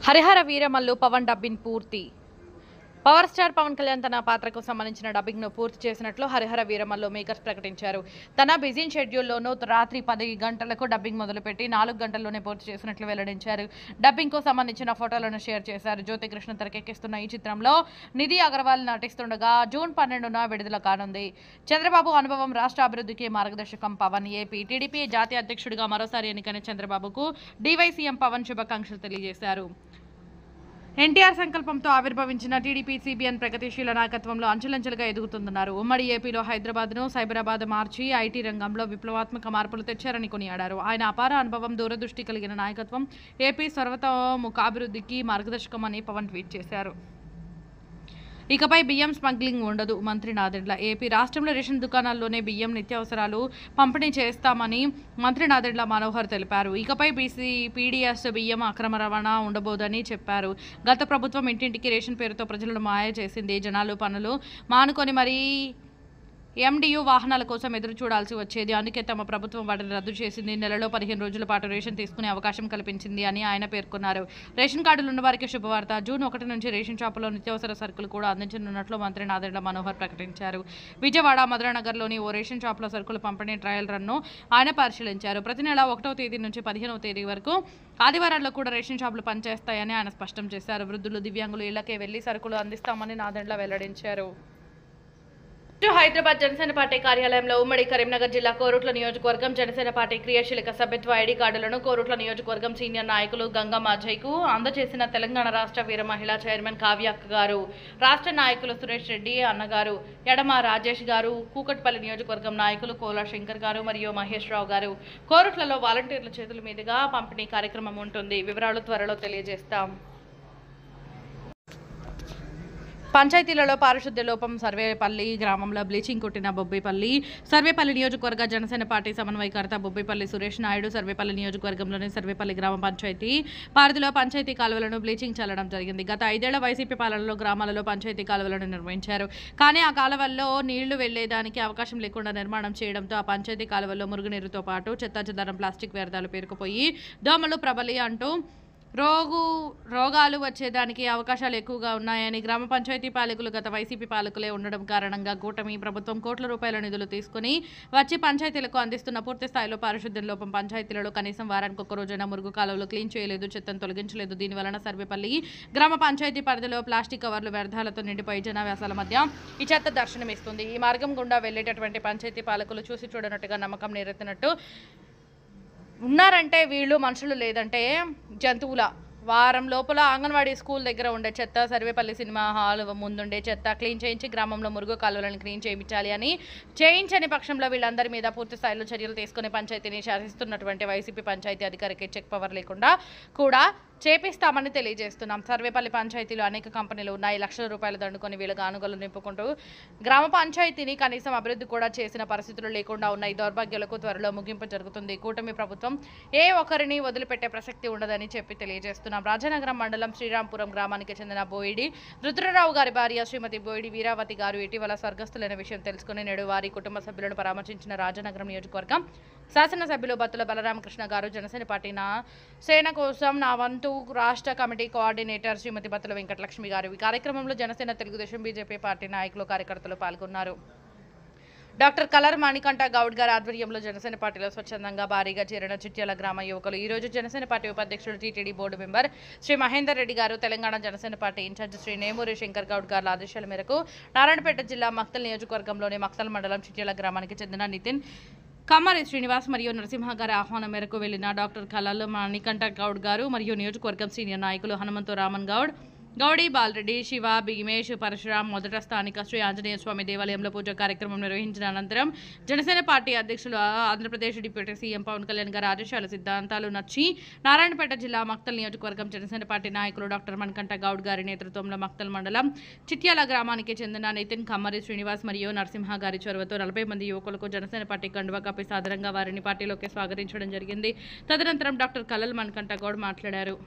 Harihara Veeramallu Pawan dubbing పూర్తి. Power star Pawan Kalyan తన పాత్రకు సంబంధించిన డబ్బింగ్ను పూర్తి చేసినట్లు హరిహర వీరమల్లు మేకర్స్ ప్రకటించారు. తన బిజీ షెడ్యూల్లోనూ రాత్రి 10 గంటలకు డబ్బింగ్ మొదలుపెట్టి 4 గంటల్లోనే పూర్తి చేసినట్లు వెల్లడించారు. డబ్బింగ్కు సంబంధించిన ఫోటోలను షేర్ చేశారు. జ్యోతి కృష్ణ తెరకెక్కిస్తున్న ఈ చిత్రంలో నిధి అగర్వాల్ నటిస్తుండగా జూన్ 12న విడుదల కానుంది. చంద్రబాబు అనుభవం రాష్ట్ర అభివృద్ధికి మార్గదర్శకం పవన్. ఏపీ టీడీపీ జాతీయ అధ్యక్షుడిగా మరోసారి ఎన్నికైన చంద్రబాబుకు డీవైసీఎం పవన్ శుభాకాంక్షలు తెలియజేశారు. ఎన్టీఆర్ సంకల్పంతో ఆవిర్భవించిన టీడీపీ సిబిఎన్ ప్రగతిశీల నాయకత్వంలో అంచెలంచెలుగా ఎదుగుతుందన్నారు. ఉమ్మడి ఏపీలో హైదరాబాద్ను సైబరాబాద్ మార్చి ఐటీ రంగంలో విప్లవాత్మక మార్పులు తెచ్చారని కొనియాడారు. ఆయన అపార అనుభవం, దూరదృష్టి కలిగిన నాయకత్వం ఏపీ సర్వతోముఖాభివృద్ధికి మార్గదర్శకమని పవన్ ట్వీట్ చేశారు. ఇకపై బియ్యం స్మగ్లింగ్ ఉండదు. మంత్రి నాదెండ్ల. ఏపీ రాష్ట్రంలో రేషన్ దుకాణాల్లోనే బియ్యం, నిత్యావసరాలు పంపిణీ చేస్తామని మంత్రి నాదెండ్ల మనోహర్ తెలిపారు. ఇకపై పీడీఎస్ బియ్యం అక్రమ రవాణా ఉండబోదని చెప్పారు. గత ప్రభుత్వం ఇంటింటికి రేషన్ పేరుతో ప్రజలను మాయ చేసింది. జనాలు పనులు మానుకొని మరీ ఎండియు వాహనాల కోసం ఎదురు చూడాల్సి వచ్చేది. అందుకే తమ ప్రభుత్వం వాటిని రద్దు చేసింది. నెలలో 15 రోజుల పాటు రేషన్ తీసుకునే అవకాశం కల్పించింది అని ఆయన పేర్కొన్నారు. రేషన్ కార్డులు ఉన్న వారికి శుభవార్త. జూన్ 1 నుంచి రేషన్ షాపులో నిత్యావసర సరుకులు కూడా అందించనున్నట్లు మంత్రి నాదెండ్ల మనోహర్ ప్రకటించారు. విజయవాడ మధురానగర్లోని ఓ రేషన్ షాపులో సరుకుల పంపిణీ ట్రయల్ రన్ను ఆయన పరిశీలించారు. ప్రతి నెల 1వ తేదీ నుంచి 15వ తేదీ వరకు ఆదివారాల్లో కూడా రేషన్ షాపులు పనిచేస్తాయని ఆయన స్పష్టం చేశారు. వృద్ధులు, దివ్యాంగులు ఇళ్లకే వెళ్లి సరుకులు అందిస్తామని నాదెండ్ల వెల్లడించారు. హైదరాబాద్ జనసేన పార్టీ కార్యాలయంలో ఉమ్మడి కరీంనగర్ జిల్లా కోరుట్ల నియోజకవర్గం జనసేన పార్టీ క్రియాశీలక సభ్యత్వ ఐడి కార్డులను కోరుట్ల నియోజకవర్గం సీనియర్ నాయకులు గంగమ్మ అజయ్కు అందజేసిన తెలంగాణ రాష్ట్ర వీర మహిళా చైర్మన్ కావ్యక్క గారు, రాష్ట్ర నాయకులు సురేష్ రెడ్డి అన్నగారు, ఎడమ రాజేష్ గారు, కూకట్పల్లి నియోజకవర్గం నాయకులు కోలా శంకర్ గారు మరియు మహేష్ రావు గారు. కోరుట్లలో వాలంటీర్ల చేతుల మీదుగా పంపిణీ కార్యక్రమం ఉంటుంది. వివరాలు త్వరలో తెలియజేస్తాం. పంచాయతీలలో పారిశుద్ధ్య లోపం. సర్వేపల్లి గ్రామంలో బ్లీచింగ్ కొట్టిన బొబ్బేపల్లి. సర్వేపల్లి నియోజకవర్గ జనసేన పార్టీ సమన్వయకర్త బొబ్బేపల్లి సురేష్ నాయుడు సర్వేపల్లి నియోజకవర్గంలోని సర్వేపల్లి గ్రామ పంచాయతీ పరిధిలో పంచాయతీ కాలువలను బ్లీచింగ్ చల్లడం జరిగింది. గత 5 ఏళ్ల వైసీపీ పాలనలో గ్రామాలలో పంచాయతీ కాలువలను నిర్మించారు. కానీ ఆ కాలువల్లో నీళ్లు వెళ్లేదానికి అవకాశం లేకుండా నిర్మాణం చేయడంతో ఆ పంచాయతీ కాలువల్లో మురుగునీరుతో పాటు చెత్తాచెదారం, ప్లాస్టిక్ వ్యర్థాలు పేరుకుపోయి దోమలు ప్రబలి అంటూ రోగాలు వచ్చేదానికి అవకాశాలు ఎక్కువగా ఉన్నాయని గ్రామ పంచాయతీ పాలకులు గత వైసీపీ పాలకులే ఉండడం కారణంగా కూటమి ప్రభుత్వం కోట్ల రూపాయల నిధులు తీసుకుని వచ్చి పంచాయతీలకు అందిస్తున్న పూర్తి స్థాయిలో పారిశుద్ధ్యం లోపం. పంచాయతీలలో కనీసం వారానికి ఒక్క రోజైనా మురుగు కాలువలు క్లీన్ చేయలేదు, చెత్తను తొలగించలేదు. దీనివలన సర్వేపల్లి గ్రామ పంచాయతీ పరిధిలో ప్లాస్టిక్ కవర్లు వ్యర్థాలతో నిండిపోయి జనావాసాల మధ్య ఈ చెత్త దర్శనమిస్తుంది. ఈ మార్గం గుండా వెళ్లేటటువంటి పంచాయతీ పాలకులు చూసి చూడనట్టుగా నమ్మకం నీరెత్తినట్టు ఉన్నారంటే వీళ్ళు మనుషులు, లేదంటే జంతువుల. వారం లోపల అంగన్వాడీ స్కూల్ దగ్గర ఉండే చెత్త, సర్వేపల్లి సినిమా హాల్ ముందుండే చెత్త క్లీన్ చేయించి గ్రామంలో మురుగు కాలువలను క్లీన్ చేయించాలి అని చేయించని పక్షంలో వీళ్ళందరి మీద పూర్తి స్థాయిలో చర్యలు తీసుకుని పంచాయతీని శాసిస్తున్నటువంటి వైసీపీ పంచాయతీ అధికారికి చెక్ పవర్ లేకుండా కూడా చేపిస్తామని తెలియజేస్తున్నాం. సర్వేపల్లి పంచాయతీలో అనేక కంపెనీలు ఉన్నాయి. లక్షల రూపాయలు దండుకొని వీళ్ళ గానుగలు నింపుకుంటూ గ్రామ పంచాయతీని కనీసం అభివృద్ధి కూడా చేసిన పరిస్థితులు లేకుండా ఉన్నాయి. దౌర్భాగ్యాలకు త్వరలో ముగింపు జరుగుతుంది. కూటమి ప్రభుత్వం ఏ ఒక్కరిని వదిలిపెట్టే ప్రసక్తి ఉండదని చెప్పి తెలియజేస్తున్నాం. రాజానగరం మండలం శ్రీరాంపురం గ్రామానికి చెందిన బోయిడి రుద్రరావు గారి భార్య శ్రీమతి బోయిడి వీరావతి గారు ఇటీవల స్వర్గస్థులైన విషయం తెలుసుకుని నేడు వారి కుటుంబ సభ్యులను పరామర్శించిన రాజానగరం నియోజకవర్గం శాసనసభ్యులు బత్తుల బలరామకృష్ణ గారు. జనసేన పార్టీ సేన కోసం నా వంతు రాష్ట్ర కమిటీ కోఆర్డినేటర్ శ్రీమతి బత్తుల వెంకటలక్ష్మి గారు. ఈ కార్యక్రమంలో జనసేన, తెలుగుదేశం, బీజేపీ పార్టీ నాయకులు, కార్యకర్తలు పాల్గొన్నారు. డాక్టర్ కలర్ మణికంఠ గౌడ్ గారి ఆధ్వర్యంలో జనసేన పార్టీలో స్వచ్ఛందంగా భారీగా చేరిన చిట్యాల గ్రామ యువకులు. ఈ రోజు జనసేన పార్టీ ఉపాధ్యక్షుడు, TTD board member Shri Mahender Reddy garu, Telangana Janasena party in charge Shri Nemuri Shankar Goud గారి ఆదేశాల మేరకు నారాయణపేట జిల్లా మక్తల్ నియోజకవర్గంలోని మక్తల్ మండలం చిట్యాల గ్రామానికి చెందిన నితిన్, కమ్మరి శ్రీనివాస్ మరియు నరసింహ గారి ఆహ్వానం మేరకు వెళ్లిన డాక్టర్ కలర్ మణికంఠ గౌడ్ గారు మరియు నియోజకవర్గం సీనియర్ నాయకులు హనుమంతు రామన్ గౌడ్, గౌడీ బాలరెడ్డి, శివ, భీమేష్, పరశురాం మొదట స్థానిక శ్రీ ఆంజనేయ స్వామి దేవాలయంలో పూజా కార్యక్రమం నిర్వహించిన అనంతరం జనసేన పార్టీ అధ్యక్షులు, ఆంధ్రప్రదేశ్ డిప్యూటీ సీఎం పవన్ కళ్యాణ్ గారి ఆదేశాల సిద్ధాంతాలు నచ్చి నారాయణపేట జిల్లా మక్తల్ నియోజకవర్గం జనసేన పార్టీ నాయకులు డాక్టర్ మణికంఠ గౌడ్ గారి నేతృత్వంలో మక్తల్ మండలం చిట్యాల గ్రామానికి చెందిన నితిన్, కమ్మరి శ్రీనివాస్ మరియు నరసింహ గారి చొరవతో 40 మంది యువకులకు జనసేన పార్టీ కండువా కప్పి సాదరంగా వారిని పార్టీలోకి స్వాగతించడం జరిగింది. తదనంతరం డాక్టర్ కలల్ మణికంఠ గౌడ్ మాట్లాడారు.